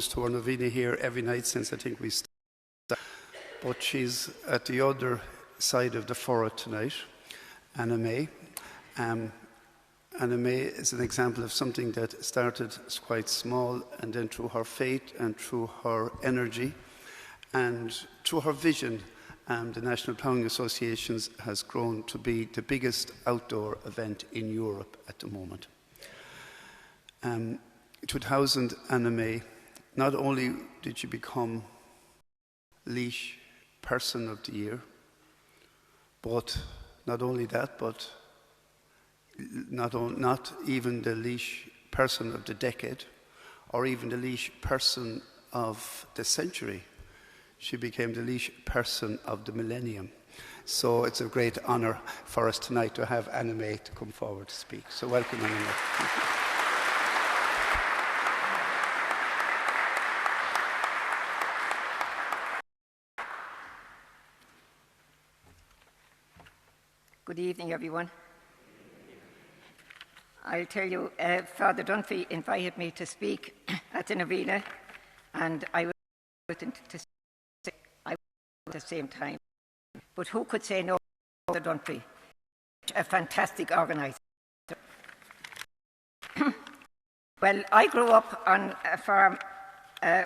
to our Novena here every night since I think we started. But she's at the other side of the furrow tonight, Anna May. Anna May is an example of something that started quite small, and then through her faith and through her energy and through her vision, the National Ploughing Association has grown to be the biggest outdoor event in Europe at the moment. 2000, Anna May, not only did she become Laois Person of the Year, but not only that, but not even the Laois Person of the Decade, or even the Laois Person of the Century. She became the Laois Person of the Millennium. So it's a great honour for us tonight to have Anna May to come forward to speak. So welcome, Anna May. Thank you. Good evening, everyone. I'll tell you, Father Dunphy invited me to speak at the Novena, and I was to say at the same time. But who could say no to Father Dunphy? A fantastic organiser. Well, I grew up on a farm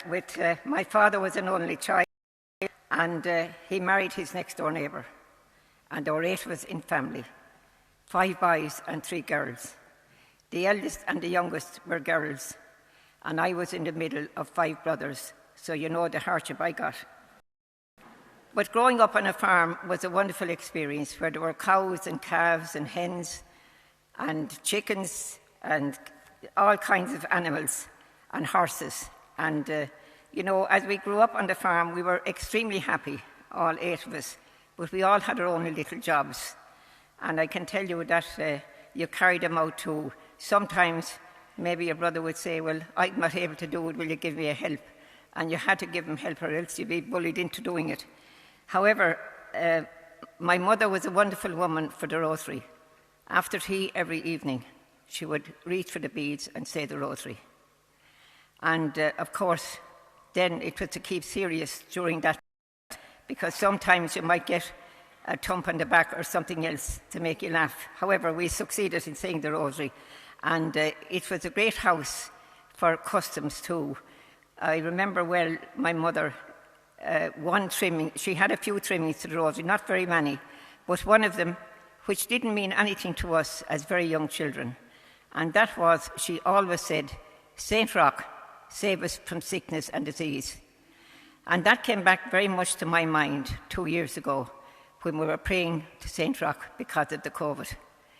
with my father was an only child, and he married his next door neighbour. And our 8 was in family, 5 boys and 3 girls. The eldest and the youngest were girls, and I was in the middle of 5 brothers, so you know the hardship I got. But growing up on a farm was a wonderful experience where there were cows and calves and hens and chickens and all kinds of animals and horses. And, you know, as we grew up on the farm, we were extremely happy, all 8 of us. But we all had our own little jobs. And I can tell you that you carried them out too. Sometimes maybe your brother would say, well, I'm not able to do it, will you give me a help? And you had to give him help or else you'd be bullied into doing it. However, my mother was a wonderful woman for the rosary. After tea every evening, she would reach for the beads and say the rosary. And of course, then it was to keep serious during that, because sometimes you might get a thump on the back or something else to make you laugh. However, we succeeded in saying the rosary, and it was a great house for customs too. I remember well my mother, one trimming, she had a few trimmings to the rosary, not very many, but one of them, which didn't mean anything to us as very young children, and that was, she always said, Saint Roch, save us from sickness and disease. And that came back very much to my mind 2 years ago when we were praying to St. Roch because of the COVID.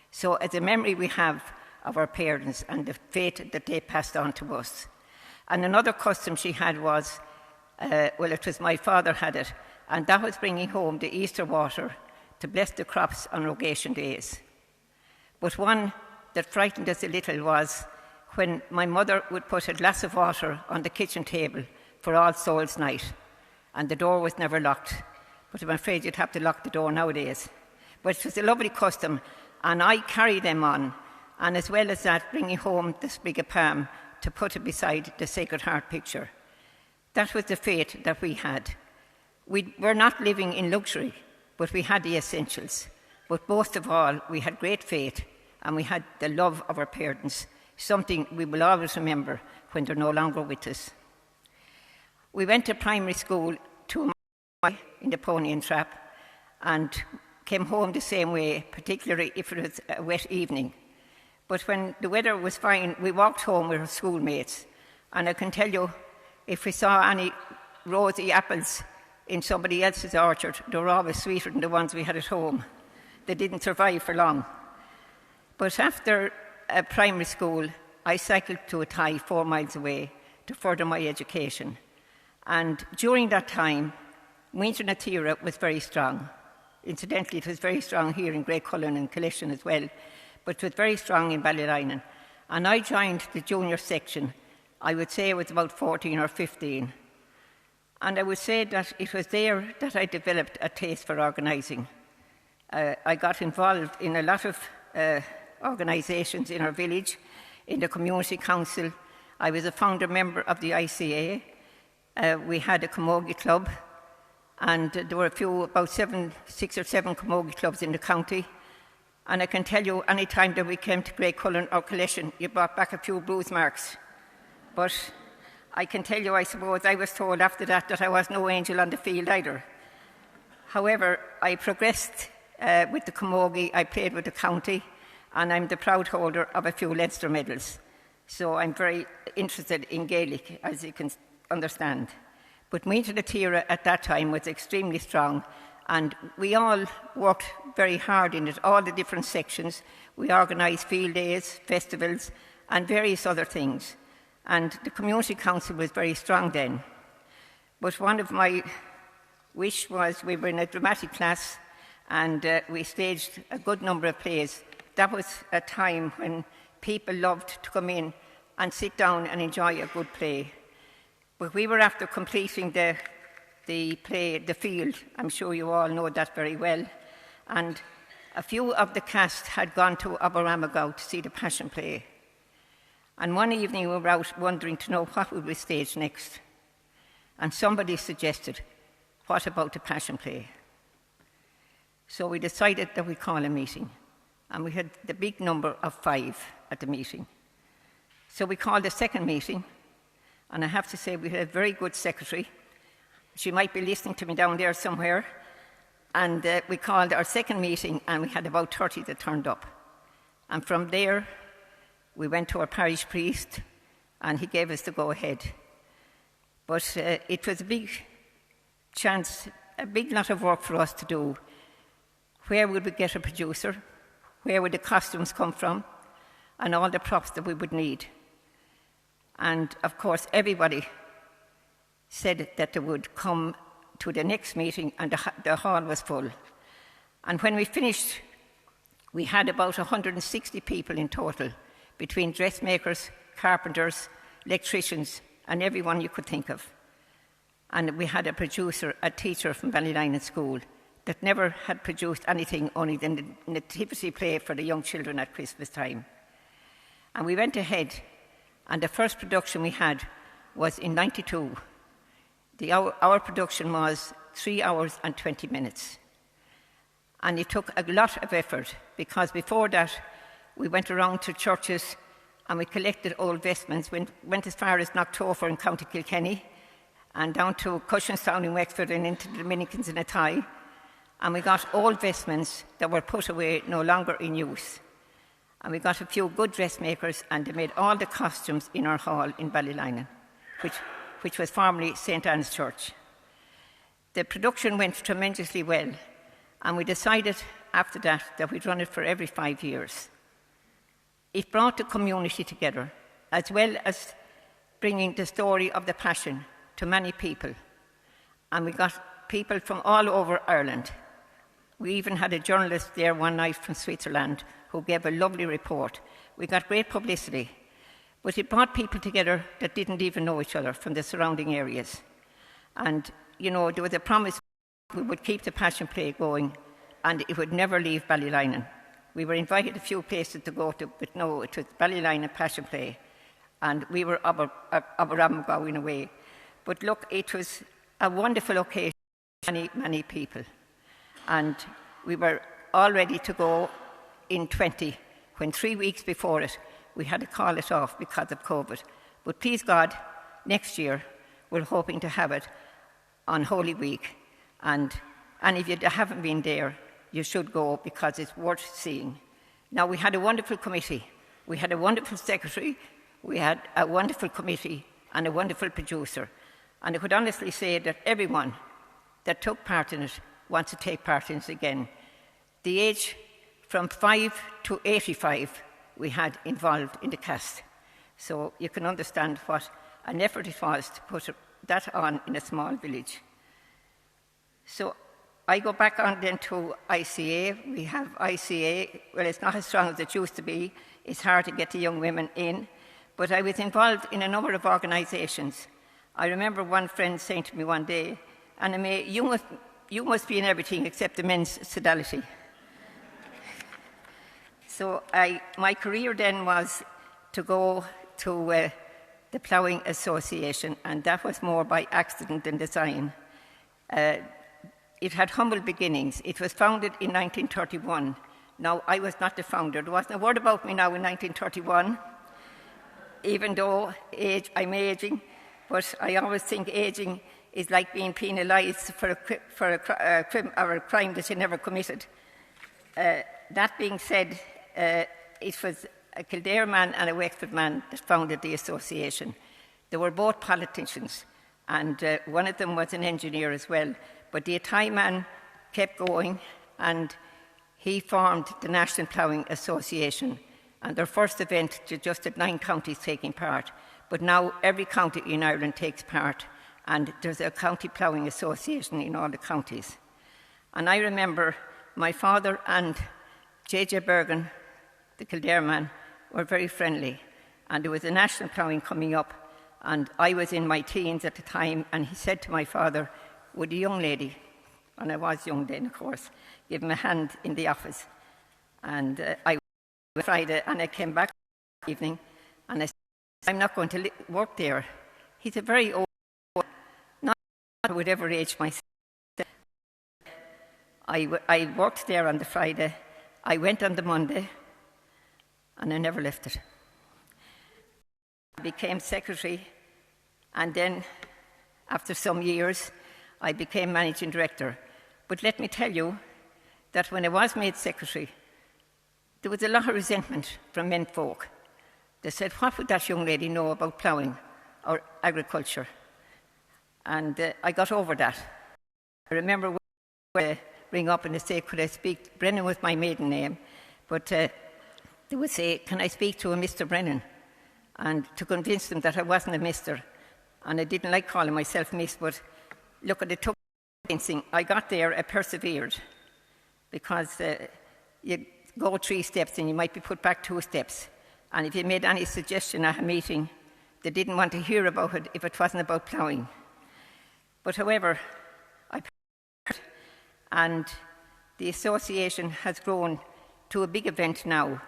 So it's a memory we have of our parents and the faith that they passed on to us. And another custom she had was, well, it was my father had it, and that was bringing home the Easter water to bless the crops on rogation days. But one that frightened us a little was when my mother would put a glass of water on the kitchen table for All Souls' Night, and the door was never locked. But I'm afraid you'd have to lock the door nowadays. But it was a lovely custom, and I carried them on, and as well as that, bringing home the sprig of palm to put it beside the Sacred Heart picture. That was the faith that we had. We were not living in luxury, but we had the essentials. But most of all, we had great faith, and we had the love of our parents, something we will always remember when they're no longer with us. We went to primary school 2 months in the Pony and Trap and came home the same way, particularly if it was a wet evening. But when the weather was fine, we walked home with our schoolmates. And I can tell you, if we saw any rosy apples in somebody else's orchard, they were always sweeter than the ones we had at home. They didn't survive for long. But after primary school, I cycled to a tie 4 miles away to further my education. And during that time, Muintir na Tíre was very strong. Incidentally, it was very strong here in Great Cullen and Collision as well, but it was very strong in Ballylinen. And I joined the junior section. I would say I was about 14 or 15. And I would say that it was there that I developed a taste for organising. I got involved in a lot of organisations in our village, in the community council, I was a founder member of the ICA. We had a camogie club, and there were about 6 or 7 camogie clubs in the county. And I can tell you, any time that we came to Grey Cullen or Collection, you brought back a few bruise marks. But I can tell you, I suppose, I was told after that I was no angel on the field either. However, I progressed with the camogie, I played with the county, and I'm the proud holder of a few Leinster medals. So I'm very interested in Gaelic, as you can understand. But Meath na Tíre at that time was extremely strong, and we all worked very hard in it, all the different sections. We organised field days, festivals, and various other things. And the community council was very strong then. But one of my wish was we were in a dramatic class, and we staged a good number of plays. That was a time when people loved to come in and sit down and enjoy a good play. But we were after completing the play, The Field. I'm sure you all know that very well. And a few of the cast had gone to Aberamagow to see the Passion Play. And one evening we were out wondering to know what would we stage next. And somebody suggested, what about the Passion Play? So we decided that we'd call a meeting. And we had the big number of 5 at the meeting. So we called a second meeting. And I have to say we had a very good secretary. She might be listening to me down there somewhere. And we called our second meeting, and we had about 30 that turned up. And from there, we went to our parish priest, and he gave us the go-ahead. But it was a big chance, a big lot of work for us to do. Where would we get a producer? Where would the costumes come from? And all the props that we would need. And, of course, everybody said that they would come to the next meeting, and the hall was full. And when we finished, we had about 160 people in total, between dressmakers, carpenters, electricians, and everyone you could think of. And we had a producer, a teacher from Ballylinen School, that never had produced anything, only the nativity play for the young children at Christmas time. And we went ahead, and the first production we had was in '92. Our production was 3 hours and 20 minutes. And it took a lot of effort, because before that, we went around to churches and we collected old vestments, went as far as Knocktofer in County Kilkenny, and down to Cushenstown in Wexford and into the Dominicans in Athy. And we got old vestments that were put away, no longer in use. And we got a few good dressmakers, and they made all the costumes in our hall in Ballylinen, which was formerly St. Anne's Church. The production went tremendously well, and we decided after that we'd run it for every 5 years. It brought the community together, as well as bringing the story of the Passion to many people. And we got people from all over Ireland. We even had a journalist there one night from Switzerland who gave a lovely report. We got great publicity. But it brought people together that didn't even know each other from the surrounding areas. And, you know, there was a promise we would keep the Passion Play going, and it would never leave Ballylinen. We were invited a few places to go to, but no, it was Ballylinen Passion Play. And we were Aberamagow in a way. But look, it was a wonderful occasion for many, many people. And we were all ready to go in 20, when 3 weeks before it, we had to call it off because of COVID. But please God, next year, we're hoping to have it on Holy Week. And if you haven't been there, you should go, because it's worth seeing. Now, we had a wonderful committee. We had a wonderful secretary. We had a wonderful committee and a wonderful producer. And I could honestly say that everyone that took part in it wants to take part in it again. The age from 5 to 85 we had involved in the cast. So you can understand what an effort it was to put that on in a small village. So I go back on then to ICA. We have ICA. Well, it's not as strong as it used to be. It's hard to get the young women in. But I was involved in a number of organisations. I remember one friend saying to me one day, "Anna May, you must be in everything except the men's sodality." So my career then was to go to the Ploughing Association, and that was more by accident than design. It had humble beginnings. It was founded in 1931. Now, I was not the founder. There wasn't a word about me now in 1931, even though I'm ageing, but I always think ageing is like being penalised for a crime that you never committed. That being said, it was a Kildare man and a Wexford man that founded the association. They were both politicians, and one of them was an engineer as well. But the Athy man kept going, and he formed the National Ploughing Association. And their first event, they just had 9 counties taking part. But now every county in Ireland takes part, and there's a county ploughing association in all the counties. And I remember my father and J.J. Bergen, the Kildare man, were very friendly. And there was a national ploughing coming up, and I was in my teens at the time, and he said to my father, would a young lady, and I was young then, of course, give him a hand in the office. And I went Friday, and I came back that evening, and I said, I'm not going to work there. He's a very old, not whatever age myself. I worked there on the Friday, I went on the Monday, and I never left it. I became secretary, and then after some years, I became managing director. But let me tell you that when I was made secretary, there was a lot of resentment from men folk. They said, what would that young lady know about ploughing or agriculture? And I got over that. I remember when they ring up and they say, could I speak? Brennan was my maiden name, but they would say, can I speak to a Mr. Brennan? And to convince them that I wasn't a Mr. And I didn't like calling myself Miss, but look, it took convincing. I got there, I persevered, because you go 3 steps and you might be put back 2 steps. And if you made any suggestion at a meeting, they didn't want to hear about it if it wasn't about ploughing. But however, I persevered, and the association has grown to a big event now.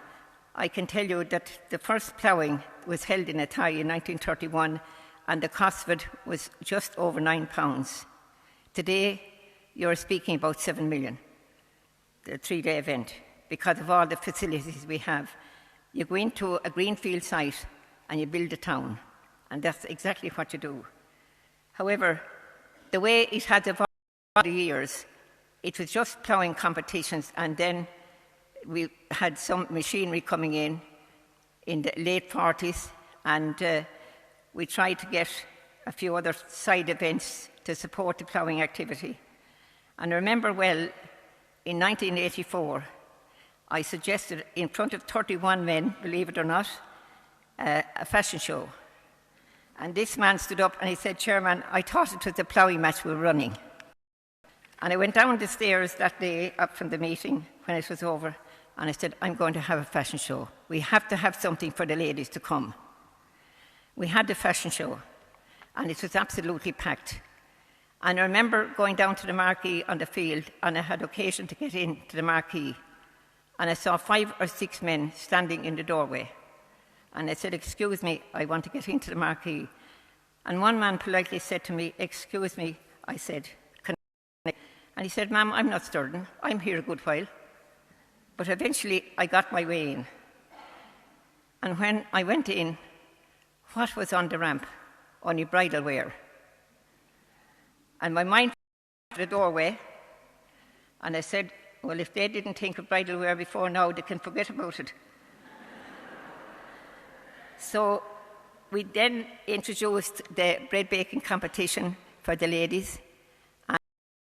I can tell you that the first ploughing was held in Athy in 1931, and the cost of it was just over £9. Today, you're speaking about 7 million, the 3-day event, because of all the facilities we have. You go into a greenfield site and you build a town, and that's exactly what you do. However, the way it has evolved over the years, it was just ploughing competitions, and then we had some machinery coming in the late 40s, and we tried to get a few other side events to support the ploughing activity. And I remember well, in 1984, I suggested in front of 31 men, believe it or not, a fashion show. And this man stood up and he said, Chairman, I thought it was a ploughing match we were running. And I went down the stairs that day up from the meeting when it was over, and I said, I'm going to have a fashion show. We have to have something for the ladies to come. We had the fashion show, and it was absolutely packed. And I remember going down to the marquee on the field, and I had occasion to get into the marquee, and I saw 5 or 6 men standing in the doorway. And I said, excuse me, I want to get into the marquee. And one man politely said to me, excuse me, I said, can I? And he said, ma'am, I'm not stirring, I'm here a good while. But eventually I got my way in. And when I went in, what was on the ramp? Only bridal wear. And my mind went to the doorway, and I said, well, if they didn't think of bridal wear before now, they can forget about it. So we then introduced the bread baking competition for the ladies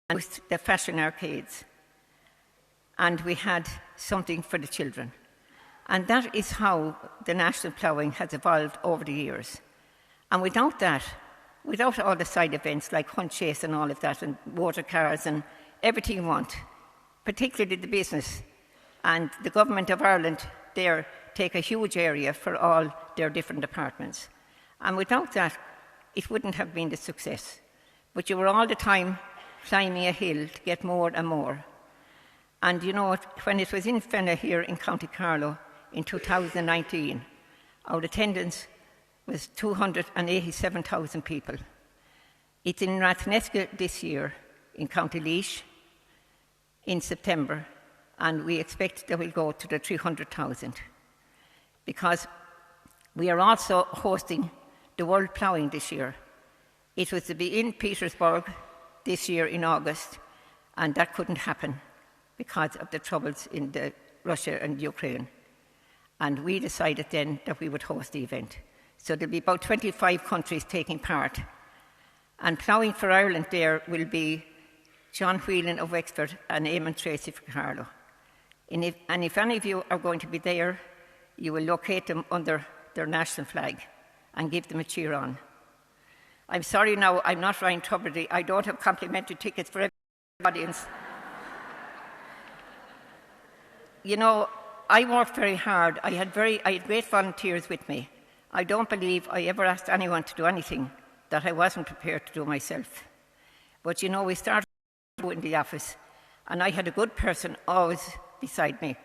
and the fashion arcades. And we had something for the children. And that is how the national ploughing has evolved over the years. And without that, without all the side events like hunt chase and all of that, and water cars and everything you want, particularly the business, and the government of Ireland there take a huge area for all their different departments. And without that, it wouldn't have been the success. But you were all the time climbing a hill to get more and more. And you know what, when it was in Fenna here in County Carlow in 2019, our attendance was 287,000 people. It's in Rathnesca this year, in County Laois, in September, and we expect that we'll go to the 300,000, because we are also hosting the World Ploughing this year. It was to be in Petersburg this year in August, and that couldn't happen because of the troubles in Russia and Ukraine. And we decided then that we would host the event. So there'll be about 25 countries taking part. And Ploughing for Ireland there will be John Whelan of Wexford and Eamon Tracy for Carlow. And if any of you are going to be there, you will locate them under their national flag and give them a cheer on. I'm sorry now, I'm not Ryan Tubridy. I don't have complimentary tickets for every audience. You know, I worked very hard. I had great volunteers with me. I don't believe I ever asked anyone to do anything that I wasn't prepared to do myself. But you know, we started in the office, and I had a good person always beside me.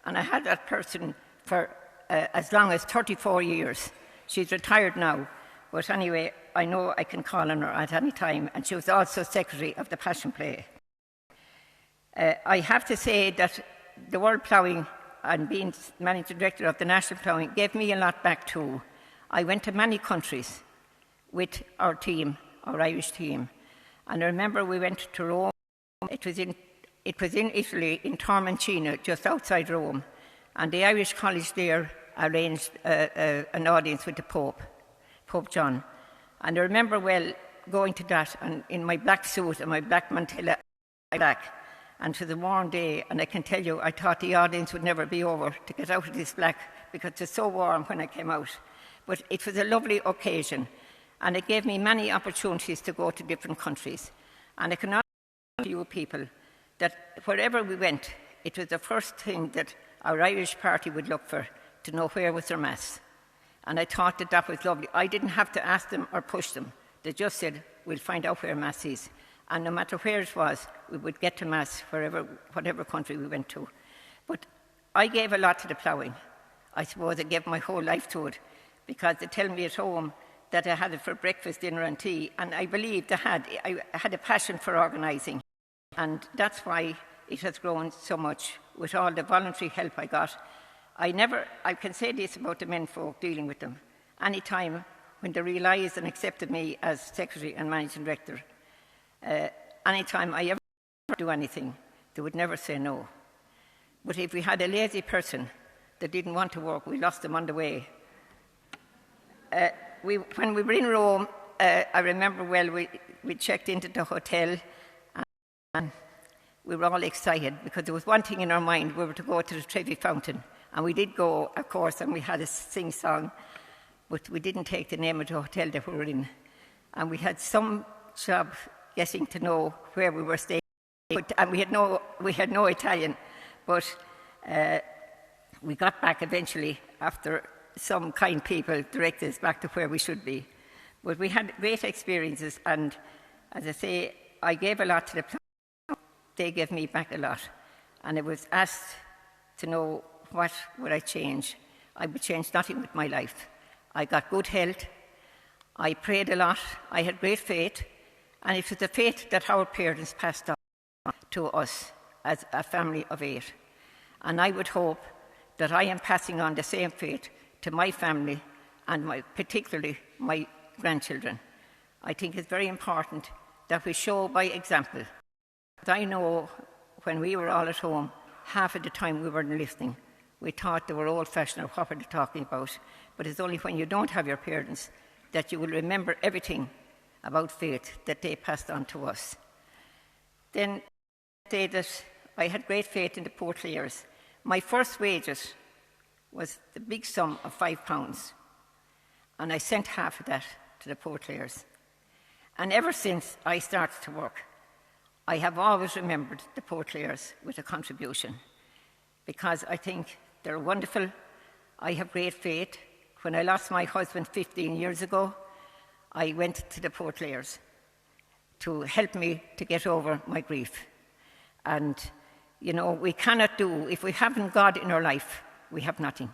And I had that person for as long as 34 years. She's retired now, but anyway, I know I can call on her at any time, and she was also secretary of the Passion Play. I have to say that the World Ploughing and being managing director of the National Ploughing gave me a lot back too. I went to many countries with our team, our Irish team, and I remember we went to Rome. It was in Italy, in Tormencina, just outside Rome, and the Irish College there arranged an audience with the Pope John. And I remember well going to that, and in my black suit and my black mantilla, and it was a warm day, and I can tell you, I thought the audience would never be over to get out of this black, because it was so warm when I came out. But it was a lovely occasion, and it gave me many opportunities to go to different countries. And I can tell you people that wherever we went, it was the first thing that our Irish party would look for, to know where was their mass. And I thought that that was lovely. I didn't have to ask them or push them. They just said, we'll find out where mass is. And no matter where it was, we would get to mass whatever country we went to. But I gave a lot to the ploughing. I suppose I gave my whole life to it, because they tell me at home that I had it for breakfast, dinner and tea, and I believe I had a passion for organising. And that's why it has grown so much with all the voluntary help I got. I can say this about the men folk dealing with them. Any time when they realised and accepted me as secretary and managing director, any time I ever do anything, they would never say no. But if we had a lazy person that didn't want to work, we lost them on the way. When we were in Rome, I remember well, we checked into the hotel, and we were all excited because there was one thing in our mind: we were to go to the Trevi Fountain. And we did go, of course, and we had a sing-song, but we didn't take the name of the hotel that we were in. And we had some job getting to know where we were staying, and we had no Italian, but we got back eventually after some kind people directed us back to where we should be. But we had great experiences, and as I say, I gave a lot to the ploughing. They gave me back a lot, and I was asked to know what would I change. I would change nothing with my life. I got good health. I prayed a lot. I had great faith. And it was the faith that our parents passed on to us as a family of 8. And I would hope that I am passing on the same faith to my family and particularly my grandchildren. I think it's very important that we show by example. I know when we were all at home, half of the time we weren't listening. We thought they were old-fashioned, or what were they talking about? But it's only when you don't have your parents that you will remember everything about faith that they passed on to us. Then I say that I had great faith in the Port Clares. My first wages was the big sum of £5, and I sent half of that to the Port Clares. And ever since I started to work, I have always remembered the Port Clares with a contribution, because I think they're wonderful. I have great faith. When I lost my husband 15 years ago, I went to the Port Clares to help me to get over my grief. And, you know, we cannot do, if we haven't God in our life, we have nothing.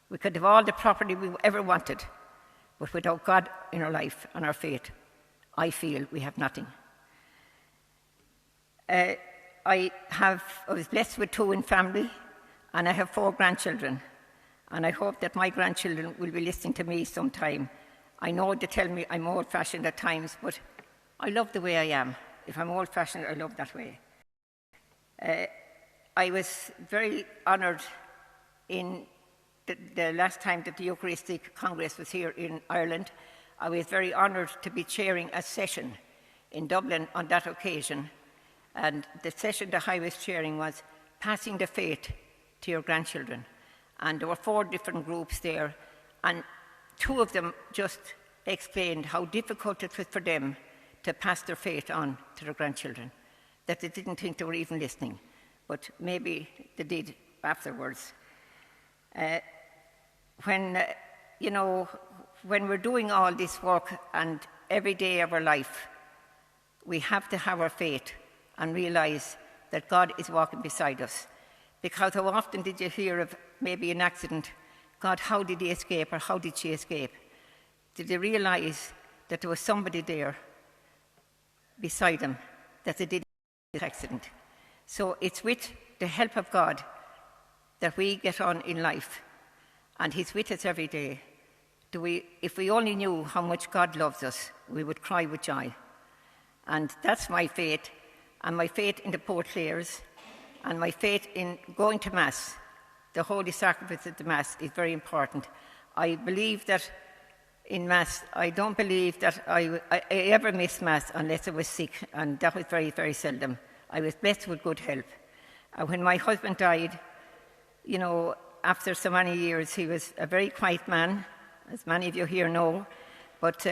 We could have all the property we ever wanted, But without God in our life and our faith, I feel we have nothing. I was blessed with 2 in family, and I have 4 grandchildren. And I hope that my grandchildren will be listening to me sometime. I know they tell me I'm old-fashioned at times, but I love the way I am. If I'm old-fashioned, I love that way. I was very honoured in the last time that the Eucharistic Congress was here in Ireland. I was very honoured to be chairing a session in Dublin on that occasion. And the session that I was chairing was Passing the Faith to Your Grandchildren. And there were 4 different groups there, and 2 of them just explained how difficult it was for them to pass their faith on to their grandchildren, that they didn't think they were even listening, but maybe they did afterwards. When we're doing all this work and every day of our life, we have to have our faith and realise that God is walking beside us. Because how often did you hear of maybe an accident? God, how did he escape, or how did she escape? Did they realise that there was somebody there beside them, that they didn't get an accident? So it's with the help of God that we get on in life, and he's with us every day. If we only knew how much God loves us, we would cry with joy. And that's my faith, and my faith in the Poor Clares, and my faith in going to Mass. The Holy Sacrifice of the Mass is very important. I believe that in Mass, I don't believe that I ever missed Mass unless I was sick, and that was very, very seldom. I was blessed with good health. When my husband died, after so many years, he was a very quiet man, as many of you here know, but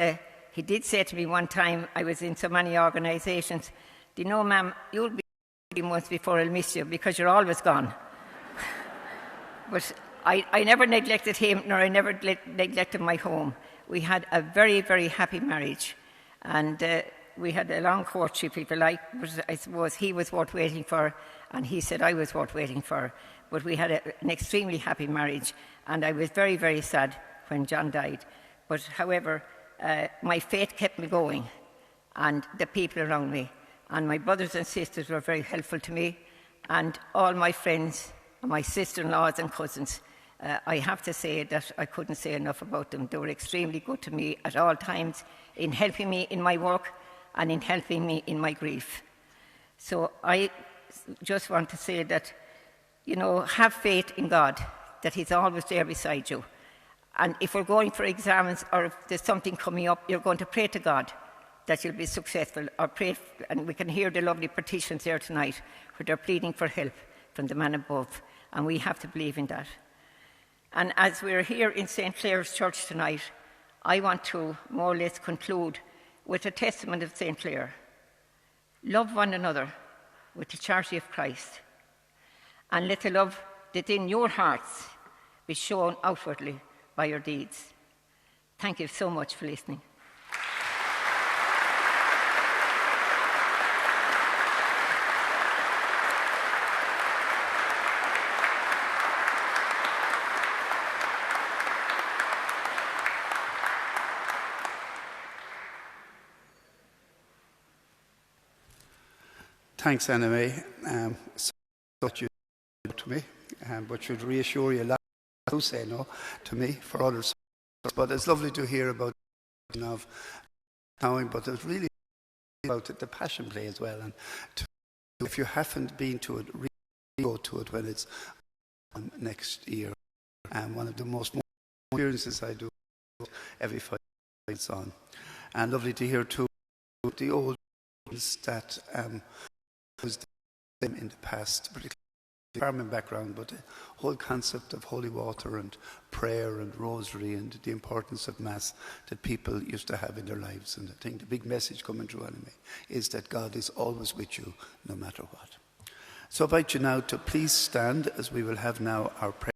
he did say to me one time, I was in so many organisations, do you know, ma'am, you'll be months before I'll miss you because you're always gone. But I never neglected him, nor I never neglected my home. We had a very, very happy marriage, and we had a long courtship, if you like, but I suppose he was worth waiting for, and he said I was worth waiting for. But we had an extremely happy marriage, and I was very, very sad when John died. But however, my faith kept me going, and the people around me. And my brothers and sisters were very helpful to me, and all my friends, my sister-in-laws and cousins. I have to say that I couldn't say enough about them. They were extremely good to me at all times in helping me in my work and in helping me in my grief. So I just want to say that, have faith in God, that he's always there beside you. And if we're going for exams or if there's something coming up, you're going to pray to God that you'll be successful, or pray, and we can hear the lovely petitions there tonight where they're pleading for help from the man above, and we have to believe in that. And as we're here in St. Clare's Church tonight, I want to more or less conclude with a testament of St. Clare. Love one another with the charity of Christ, and let the love that's in your hearts be shown outwardly by your deeds. Thank you so much for listening. Thanks, Anna May. So that you to me, but should reassure you, to say no to me for others. But it's lovely to hear about of knowing, but it's really about the Passion Play as well. And if you haven't been to it, really go to it when it's next year. And one of the most experiences I do every 5 minutes on. And lovely to hear too the old ones that was them in the past, particularly the farming background, but the whole concept of holy water and prayer and rosary and the importance of Mass that people used to have in their lives. And I think the big message coming through anyway is that God is always with you no matter what. So I invite you now to please stand as we will have now our prayer.